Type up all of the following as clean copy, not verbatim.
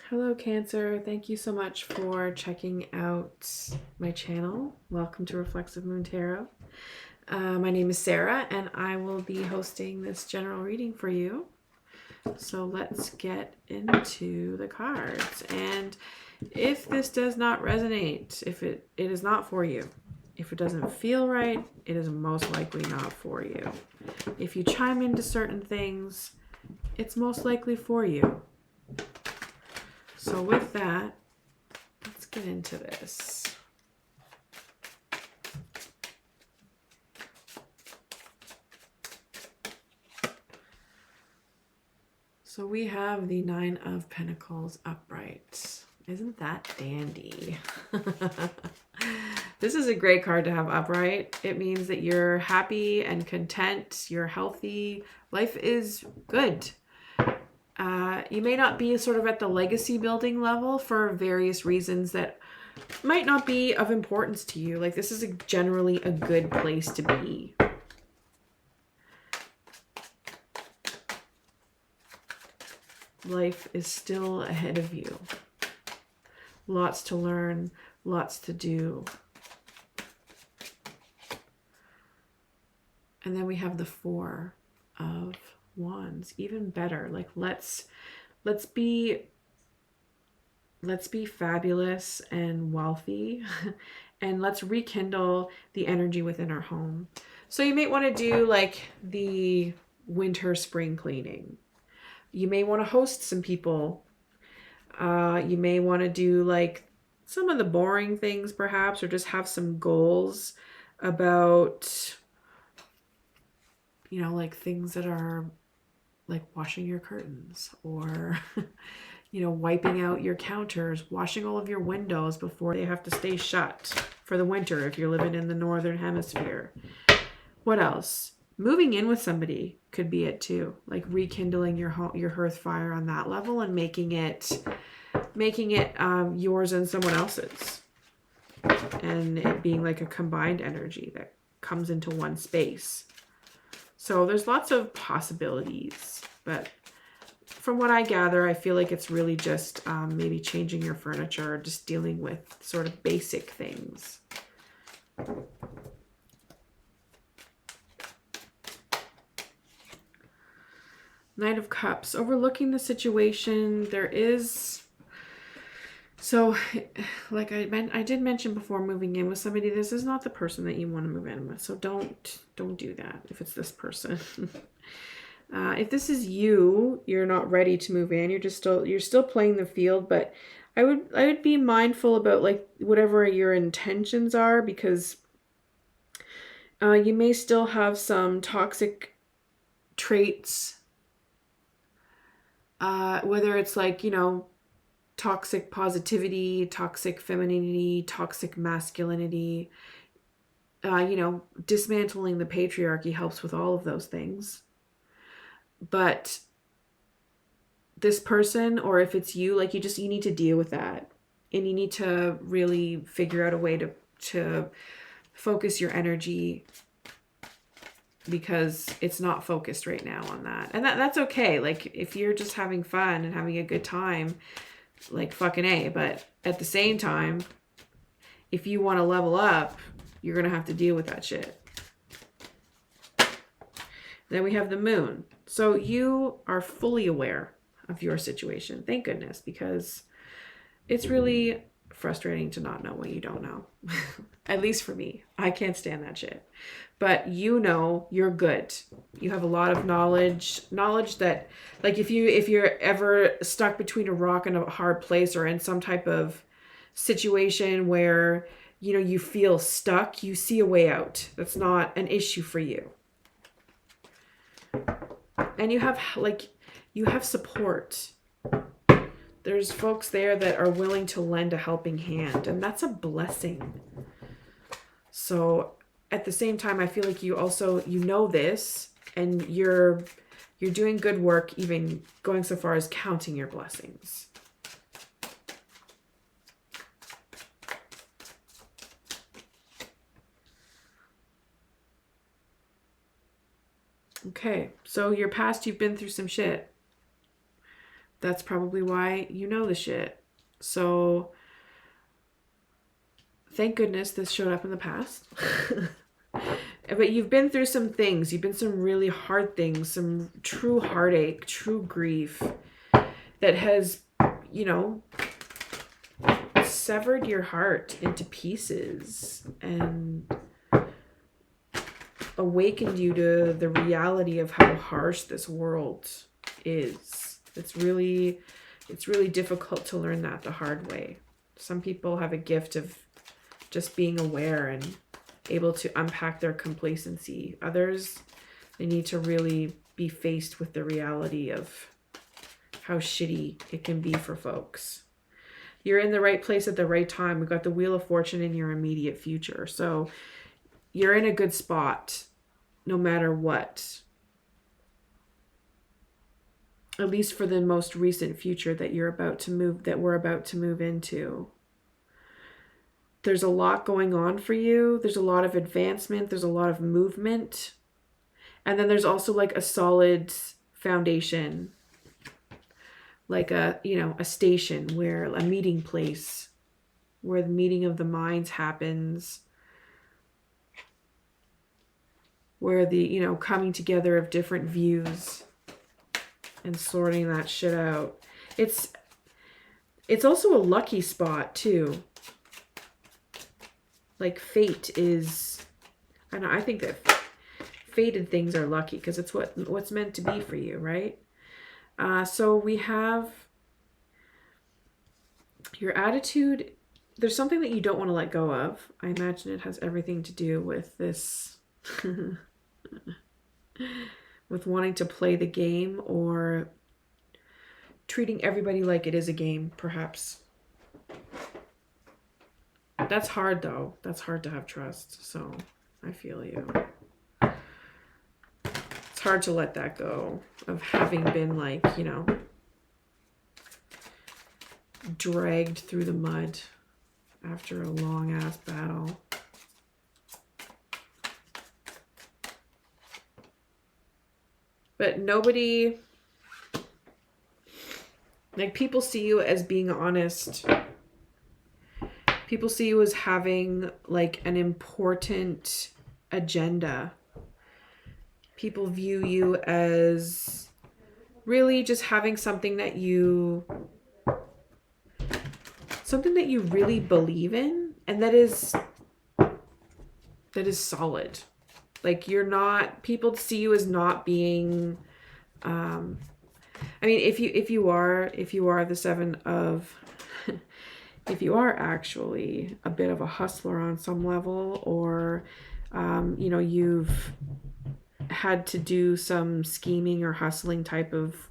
Hello, Cancer. Thank you so much for checking out my channel. Welcome to Reflexive Moon Tarot. My name is Sarah, and I will be hosting this general reading for you. So let's get into the cards. And if this does not resonate, if it is not for you, if it doesn't feel right, it is most likely not for you. If you chime into certain things, it's most likely for you. So with that, let's get into this. So we have the Nine of Pentacles upright. Isn't that dandy? This is a great card to have upright. It means that you're happy and content, you're healthy, life is good. You may not be sort of at the legacy building level for various reasons that might not be of importance to you. Like, this is generally a good place to be. Life is still ahead of you. Lots to learn, lots to do. And then we have the Four of Wands. Even better. Like, let's be fabulous and wealthy and let's rekindle the energy within our home. So you may want to do like the winter spring cleaning. You may want to host some people. You may want to do like some of the boring things perhaps, or just have some goals about, you know, like things that are like washing your curtains, or you know, wiping out your counters, washing all of your windows before they have to stay shut for the winter if you're living in the northern hemisphere. What else? Moving in with somebody could be it too. Like rekindling your hearth fire on that level and making it yours and someone else's. And it being like a combined energy that comes into one space. So there's lots of possibilities, but from what I gather, I feel like it's really just maybe changing your furniture, or just dealing with sort of basic things. Knight of Cups, overlooking the situation. There is, so like I did mention before, moving in with somebody, this is not the person that you want to move in with. So don't do that if it's this person. If this is you, you're not ready to move in. You're still playing the field, but I would be mindful about like whatever your intentions are, because you may still have some toxic traits, whether it's like, you know, toxic positivity, toxic femininity, toxic masculinity. You know, dismantling the patriarchy helps with all of those things. But this person, or if it's you, like you need to deal with that, and you need to really figure out a way to focus your energy, because it's not focused right now on that. And that's okay. Like, if you're just having fun and having a good time, like fucking A. But at the same time, if you want to level up, you're gonna have to deal with that shit. Then we have the Moon. So you are fully aware of your situation. Thank goodness, because it's really frustrating to not know what you don't know. At least for me. I can't stand that shit. But you know you're good. You have a lot of knowledge that, like, if you're ever stuck between a rock and a hard place, or in some type of situation where, you know, you feel stuck, you see a way out. That's not an issue for you. And you have support. There's folks there that are willing to lend a helping hand, and that's a blessing. So at the same time, I feel like you also, you know this, and you're doing good work, even going so far as counting your blessings. Okay, so your past, you've been through some shit. that's probably why you know the shit. So thank goodness this showed up in the past. But you've been through some things. You've been some really hard things, some true heartache, true grief that has, you know, severed your heart into pieces and awakened you to the reality of how harsh this world is. It's really difficult to learn that the hard way. Some people have a gift of just being aware and able to unpack their complacency. Others, they need to really be faced with the reality of how shitty it can be for folks. You're in the right place at the right time. We've got the Wheel of Fortune in your immediate future. So you're in a good spot no matter what. At least for the most recent future that we're about to move into. There's a lot going on for you. There's a lot of advancement. There's a lot of movement. And then there's also like a solid foundation, like a station, where a meeting place where the meeting of the minds happens, where the, coming together of different views and sorting that shit out. It's also a lucky spot too. Like fate is, I think that fated things are lucky because it's what's meant to be for you, right? So we have your attitude. There's something that you don't want to let go of. I imagine it has everything to do with this, with wanting to play the game or treating everybody like it is a game, perhaps. That's hard though. That's hard to have trust. So I feel you. It's hard to let that go of having been dragged through the mud after a long ass battle. But nobody, people see you as being honest. People see you as having an important agenda. People view you as really just having something that you really believe in, and that is solid. People see you as not being, if you are the Seven of, if you are actually a bit of a hustler on some level, or, you've had to do some scheming or hustling type of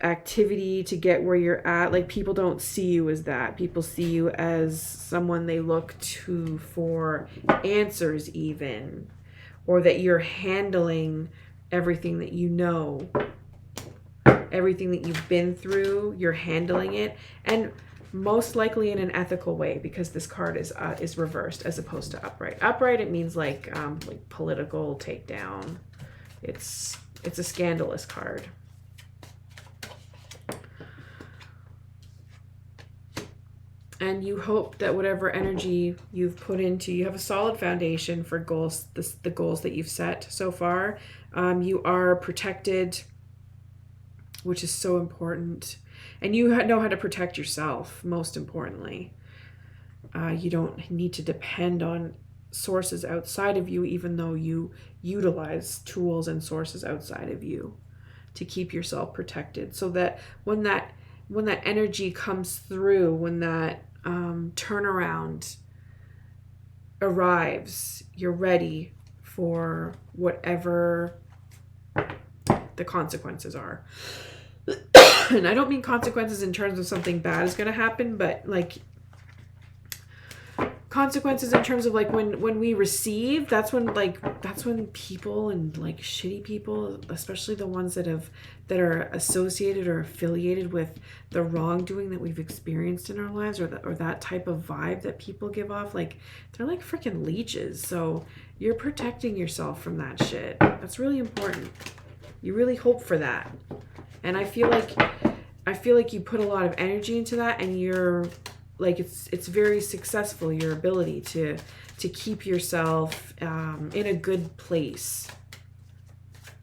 activity to get where you're at, people don't see you as that. People see you as someone they look to for answers even, or that you're handling everything that you know. Everything that you've been through, you're handling it, and most likely in an ethical way, because this card is reversed as opposed to upright. Upright, it means like political takedown. It's a scandalous card. And you hope that whatever energy you've put into, you have a solid foundation for goals. The goals that you've set so far, you are protected, which is so important. And you know how to protect yourself, most importantly. You don't need to depend on sources outside of you, even though you utilize tools and sources outside of you to keep yourself protected. So that when that energy comes through, when that turnaround arrives, you're ready for whatever the consequences are. And I don't mean consequences in terms of something bad is going to happen, but consequences in terms of when we receive, that's when people and shitty people, especially the ones that are associated or affiliated with the wrongdoing that we've experienced in our lives, or that type of vibe that people give off, they're like freaking leeches. So you're protecting yourself from that shit. That's really important. You really hope for that. And I feel like you put a lot of energy into that, and you're like, it's very successful, your ability to keep yourself in a good place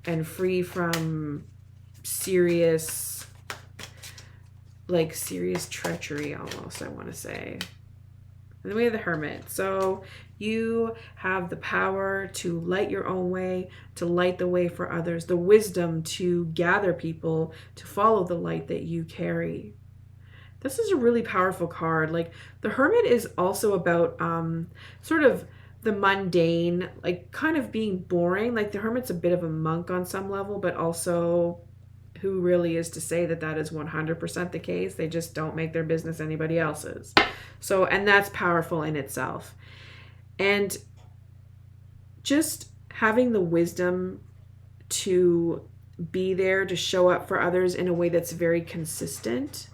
and free from serious treachery, almost, I want to say. And then we have the Hermit. So you have the power to light your own way, to light the way for others, the wisdom to gather people to follow the light that you carry. This is a really powerful card. Like, the Hermit is also about sort of the mundane, like kind of being boring. Like, the Hermit's a bit of a monk on some level, but also, who really is to say that that is 100% the case? They just don't make their business anybody else's. So, and that's powerful in itself. And just having the wisdom to be there, to show up for others in a way that's very consistent.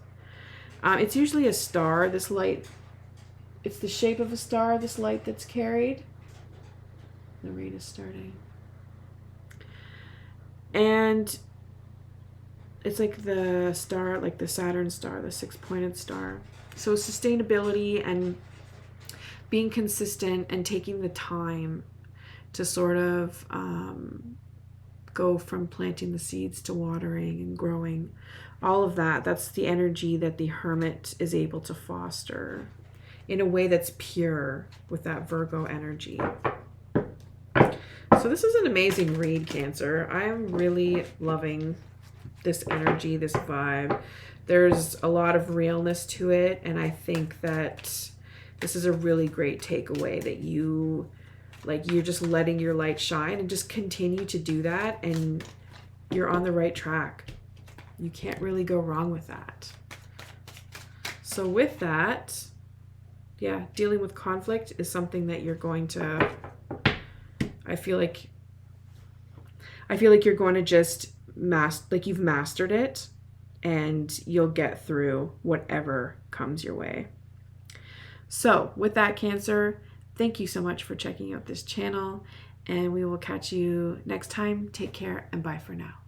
It's usually a star, this light. It's the shape of a star, this light that's carried. The rain is starting. And it's like the star, like the Saturn star, the 6-pointed star. So sustainability and being consistent and taking the time to sort of go from planting the seeds to watering and growing. All of that, that's the energy that the Hermit is able to foster in a way that's pure with that Virgo energy. So this is an amazing read, Cancer. I'm really loving this energy, this vibe. There's a lot of realness to it, and I think that this is a really great takeaway, that you're just letting your light shine, and just continue to do that, and you're on the right track. You can't really go wrong with that. So with that, yeah, dealing with conflict is something that you're going to, I feel like you're going to just you've mastered it, and you'll get through whatever comes your way. So with that, Cancer, thank you so much for checking out this channel, and we will catch you next time. Take care, and bye for now.